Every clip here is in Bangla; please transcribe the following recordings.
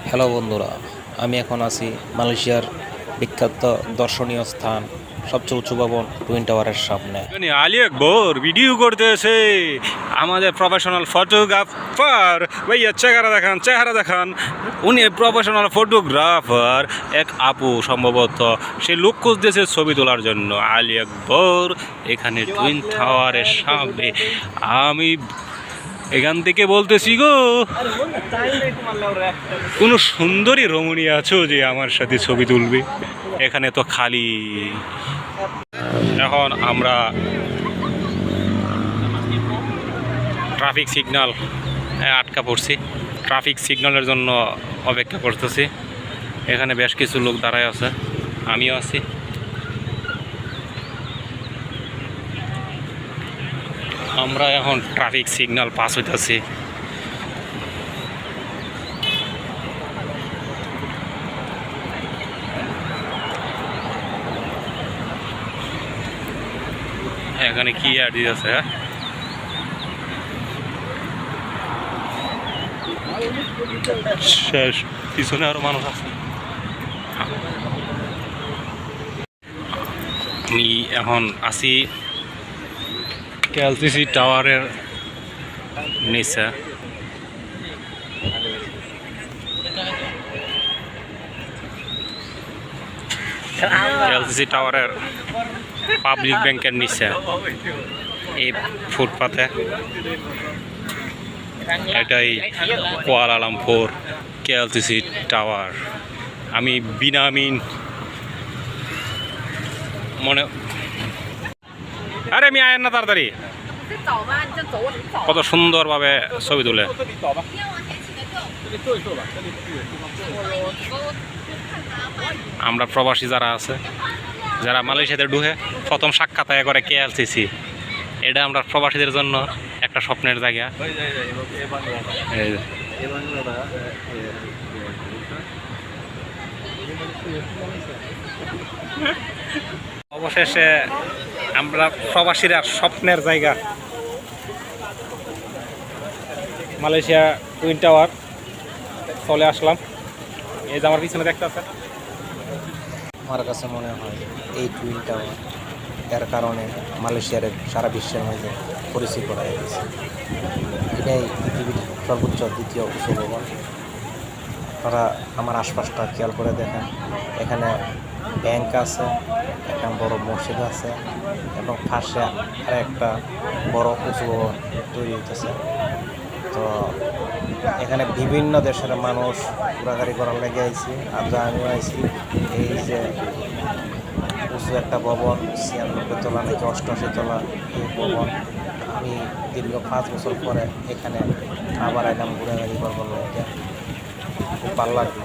হ্যালো বন্ধুরা, আমি এখন আছি মালয়েশিয়ার বিখ্যাত দর্শনীয় স্থান সবচেয়ে উঁচু ভবন টুইন টাওয়ারের সামনে। আলী আকবর ভিডিও করতেছে, আমাদের প্রফেশনাল ফটোগ্রাফার ভাইয়া চেহারা দেখান। উনি প্রফেশনাল ফটোগ্রাফার, এক আপু সম্ভবত সে লোক খুঁজতেছে ছবি তোলার জন্য। আলী আকবর এখানে টুইন টাওয়ারের সামনে। আমি এখান থেকে বলতেছি গো, কোনো সুন্দরী রমণী আছো যে আমার সাথে ছবি তুলবে? এখানে তো খালি। এখন আমরা ট্রাফিক সিগন্যাল আটকা পড়ছি, ট্রাফিক সিগন্যালের জন্য অপেক্ষা করতেছি। এখানে বেশ কিছু লোক দাঁড়ায় আছে, আমিও আছি। আমরা এখন ট্রাফিক সিগন্যাল পাস হইতেছি। এখানে কি আর দিতেছে, শেষ, পিছনে আরো মানুষ আছে। আমি এখন আছি কেএলসিসি টাওয়ারের নিচে। কেএলসিসি টাওয়ারের পাবলিক ব্যাংকের নিচে এই ফুটপাতে। এটাই কুয়ালালামপুর কেএলসিসি টাওয়ার। আমি বিনামিন মনে, আরে আমি আয়েন না তাড়াতাড়ি। কত সুন্দরভাবে ছবি তুলে। আমরা প্রবাসী যারা আছে, যারা মালয়েশিয়াতে ঢুকে প্রথম সাক্ষাৎ করে কেএলসিসি, এটা আমরা প্রবাসীদের জন্য একটা স্বপ্নের জায়গা। অবশেষে আমরা প্রবাসীরা স্বপ্নের জায়গা মালয়েশিয়া টুইন টাওয়ার চলে আসলাম। এই যে আমার পিছনে দেখতে আছে। আমার কাছে মনে হয় এই টুইন টাওয়ার এর কারণে মালয়েশিয়ার সারা বিশ্বের মধ্যে পরিচিত করা গেছে। এটাই পৃথিবীর সর্বোচ্চ দ্বিতীয় উঁচু ভবন। তারা আমার আশপাশটা খেয়াল করে দেখেন, এখানে ব্যাংক আছে, একটা বড় মসজিদ আছে এবং পাশে আর একটা বড় উঁচু ভবন তৈরি হইতেছে। তো এখানে বিভিন্ন দেশের মানুষ ঘোরাঘুরি করার লেগে আইছি, আর আমিও আইছি। এই যে উঁচু একটা ভবন, 96 তলা নাকি 88 তলা এই ভবন। আমি দীর্ঘ 5 বছর পরে এখানে আবার আইলাম ঘোরাঘুরি করবার লেগে। খুব ভালো লাগলো।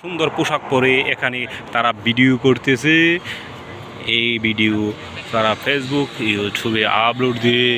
সুন্দর পোশাক পরে এখানে তারা ভিডিও করতেছে। এই ভিডিও তারা ফেসবুক, ইউটিউবে আপলোড দিয়ে